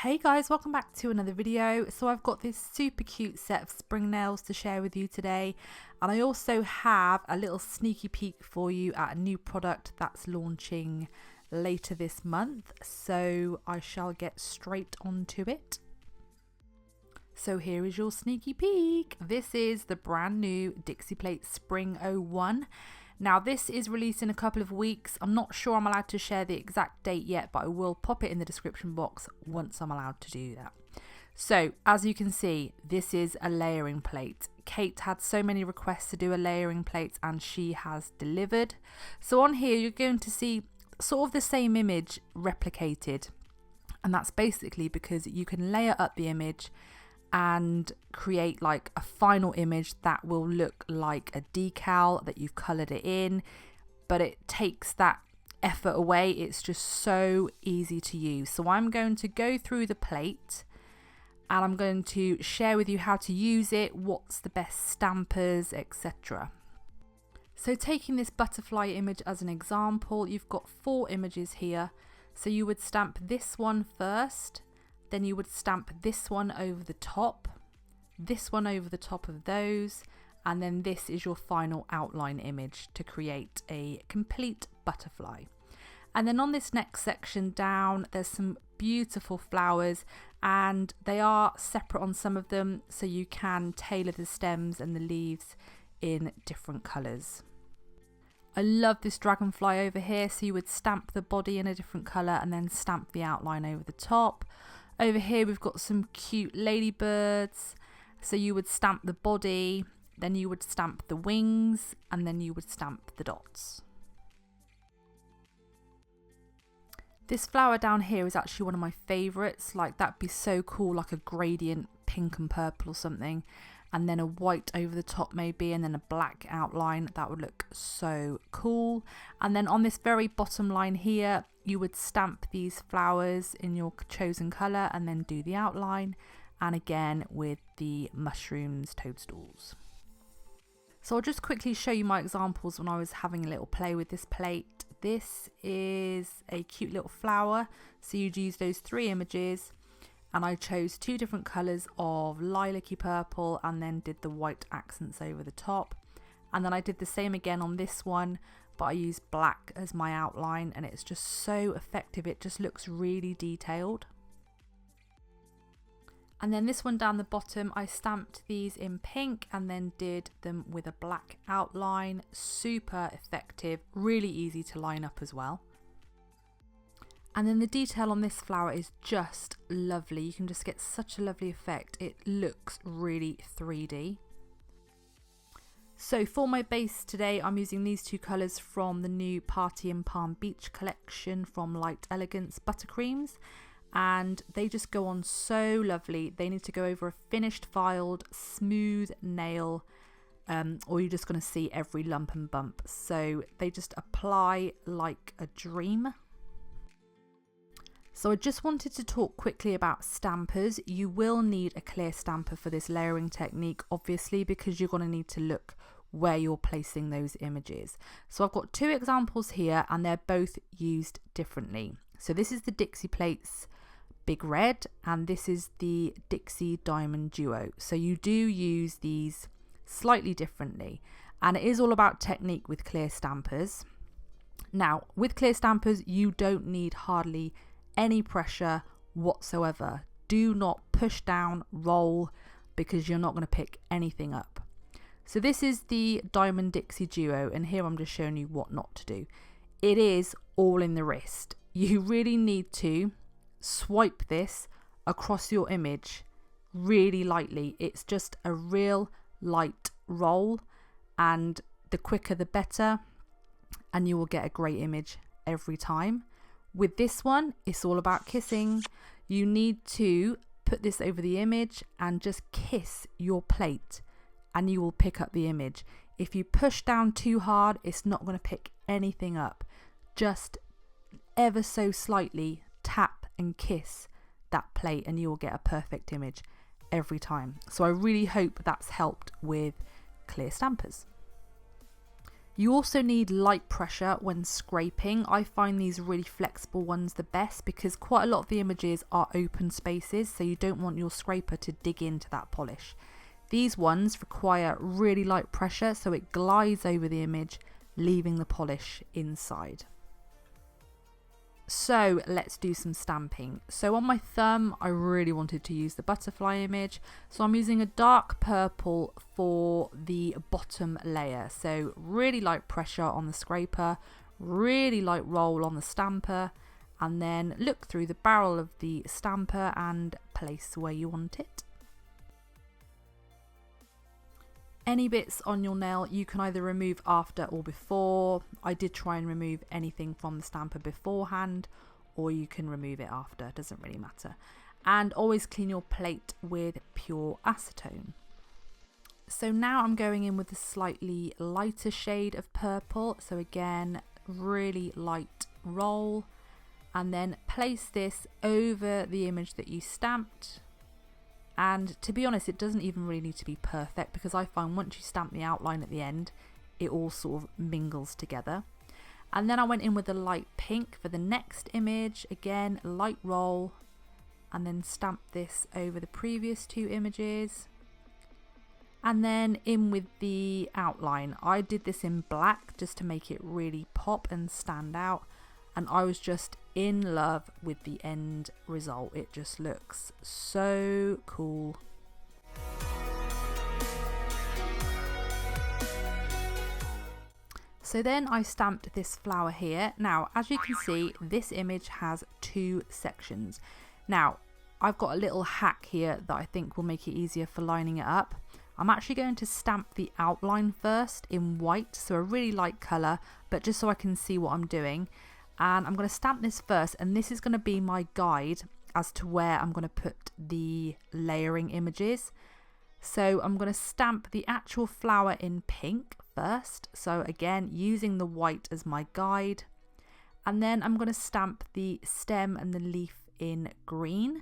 Hey guys, welcome back to another video. So I've got this super cute set of spring nails to share with you today, and I also have a little sneaky peek for you at a new product that's launching later this month, so I shall get straight onto it. So here is your sneaky peek. This is the brand new Dixie Plate Spring 01. Now this is released in a couple of weeks. I'm not sure I'm allowed to share the exact date yet, but I will pop it in the description box once I'm allowed to do that. So as you can see, this is a layering plate. Kate had so many requests to do a layering plate and she has delivered. So on here you're going to see sort of the same image replicated, and that's basically because you can layer up the image and create like a final image that will look like a decal that you've colored it in, but it takes that effort away. It's just so easy to use. So I'm going to go through the plate and I'm going to share with you how to use it, what's the best stampers, etc. So taking this butterfly image as an example, you've got 4 images here. So you would stamp this one first, then you would stamp this one over the top, this one over the top of those, and then this is your final outline image to create a complete butterfly. And then on this next section down, there's some beautiful flowers, and they are separate on some of them, so you can tailor the stems and the leaves in different colours. I love this dragonfly over here, so you would stamp the body in a different colour and then stamp the outline over the top. Over here we've got some cute ladybirds, so you would stamp the body, then you would stamp the wings, and then you would stamp the dots. This flower down here is actually one of my favourites. Like, that'd be so cool, like a gradient pink and purple or something, and then a white over the top maybe, and then a black outline. That would look so cool. And then on this very bottom line here, you would stamp these flowers in your chosen colour and then do the outline, and again with the mushrooms toadstools. So I'll just quickly show you my examples when I was having a little play with this plate. This is a cute little flower, so you'd use those 3 images, and I chose 2 different colours of lilac-y purple and then did the white accents over the top. And then I did the same again on this one, but I used black as my outline, and it's just so effective. It just looks really detailed. And then this one down the bottom, I stamped these in pink and then did them with a black outline. Super effective, really easy to line up as well. And then the detail on this flower is just lovely. You can just get such a lovely effect. It looks really 3D. So for my base today, I'm using these 2 colours from the new Party in Palm Beach collection from Elegance BUTTERCREAMS, and they just go on so lovely. They need to go over a finished filed smooth nail, or you're just going to see every lump and bump. So they just apply like a dream. So I just wanted to talk quickly about stampers. You will need a clear stamper for this layering technique, obviously, because you're going to need to look where you're placing those images. So I've got 2 examples here, and they're both used differently. So this is the Dixie Plates Big Red, and this is the Dixie Diamond Duo. So you do use these slightly differently, and it is all about technique with clear stampers. Now, with clear stampers, you don't need hardly any pressure whatsoever. Do not push down, roll, because you're not going to pick anything up. So this is the Diamond Dixie Duo, and here I'm just showing you what not to do. It is all in the wrist. You really need to swipe this across your image really lightly. It's just a real light roll, and the quicker the better, and you will get a great image every time. With this one, it's all about kissing. You need to put this over the image and just kiss your plate, and you will pick up the image. If you push down too hard, it's not going to pick anything up. Just ever so slightly tap and kiss that plate, and you will get a perfect image every time. So I really hope that's helped with clear stampers. You also need light pressure when scraping. I find these really flexible ones the best because quite a lot of the images are open spaces, so you don't want your scraper to dig into that polish. These ones require really light pressure, so it glides over the image, leaving the polish inside. So let's do some stamping. So on my thumb, I really wanted to use the butterfly image. So I'm using a dark purple for the bottom layer. So really light pressure on the scraper, really light roll on the stamper, and then look through the barrel of the stamper and place where you want it. Any bits on your nail you can either remove after or before. I did try and remove anything from the stamper beforehand, or you can remove it after, it doesn't really matter. And always clean your plate with pure acetone. So now I'm going in with a slightly lighter shade of purple. So again, really light roll, and then place this over the image that you stamped. And to be honest, it doesn't even really need to be perfect because I find once you stamp the outline at the end, it all sort of mingles together. And then I went in with a light pink for the next image. Again, light roll, and then stamp this over the previous two images. And then in with the outline. I did this in black just to make it really pop and stand out. And I was just in love with the end result. It just looks so cool. So then I stamped this flower here. Now, as you can see, this image has two sections. Now, I've got a little hack here that I think will make it easier for lining it up. I'm actually going to stamp the outline first in white, so a really light colour, but just so I can see what I'm doing. And I'm going to stamp this first, and this is going to be my guide as to where I'm going to put the layering images. So I'm going to stamp the actual flower in pink first, so again using the white as my guide, and then I'm going to stamp the stem and the leaf in green,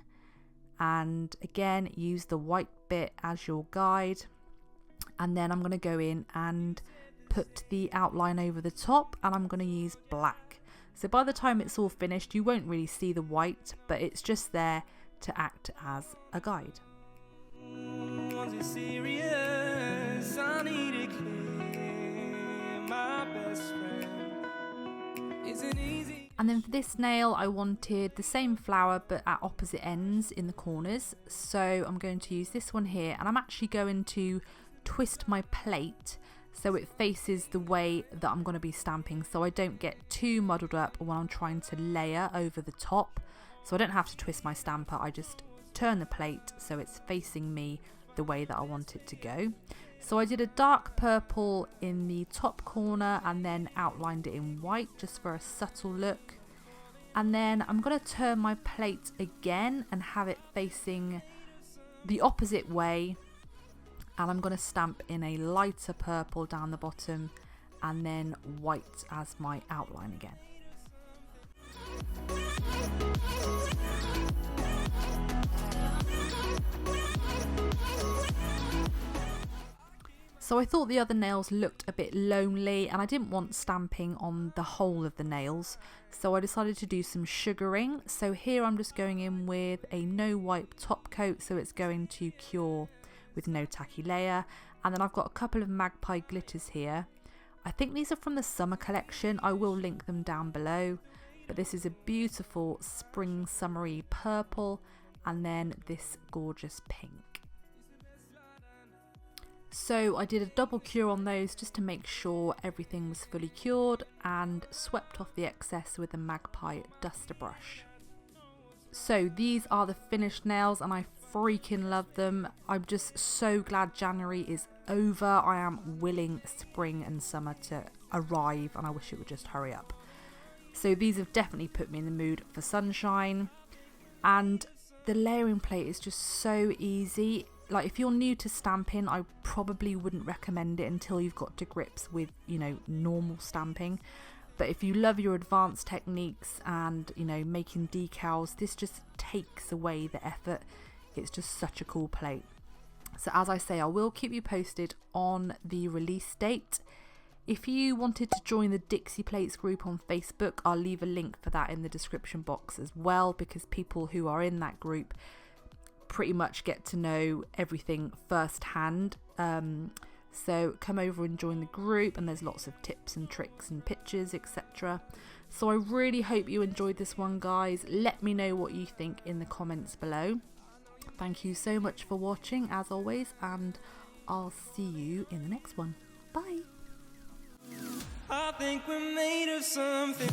and again use the white bit as your guide, and then I'm going to go in and put the outline over the top, and I'm going to use black. So by the time it's all finished, you won't really see the white, but it's just there to act as a guide. Was it serious? I need it clear. My best friend. Is it easy? And then for this nail, I wanted the same flower but at opposite ends in the corners. So I'm going to use this one here, and I'm actually going to twist my plate so it faces the way that I'm going to be stamping, so I don't get too muddled up when I'm trying to layer over the top. So I don't have to twist my stamper, I just turn the plate so it's facing me the way that I want it to go. So I did a dark purple in the top corner and then outlined it in white just for a subtle look. And then I'm going to turn my plate again and have it facing the opposite way. And I'm going to stamp in a lighter purple down the bottom and then white as my outline again. So I thought the other nails looked a bit lonely and I didn't want stamping on the whole of the nails, so I decided to do some sugaring. So here I'm just going in with a no wipe top coat, so it's going to cure with no tacky layer. And then I've got a couple of Magpie glitters here. I think these are from the summer collection. I will link them down below, but this is a beautiful spring summery purple and then this gorgeous pink. So I did a double cure on those just to make sure everything was fully cured, and swept off the excess with a Magpie duster brush. So these are the finished nails and I freaking love them. I'm just so glad January is over. I am willing spring and summer to arrive and I wish it would just hurry up. So these have definitely put me in the mood for sunshine, and the layering plate is just so easy. Like, if you're new to stamping, I probably wouldn't recommend it until you've got to grips with, you know, normal stamping. But if you love your advanced techniques and, you know, making decals, this just takes away the effort. It's just such a cool plate. So as I say, I will keep you posted on the release date. If you wanted to join the Dixie Plates group on Facebook, I'll leave a link for that in the description box as well, because people who are in that group pretty much get to know everything firsthand. So come over and join the group, and there's lots of tips and tricks and pictures, etc. So I really hope you enjoyed this one, guys. Let me know what you think in the comments below. Thank you so much for watching as always, and I'll see you in the next one. Bye. I think we're made of something.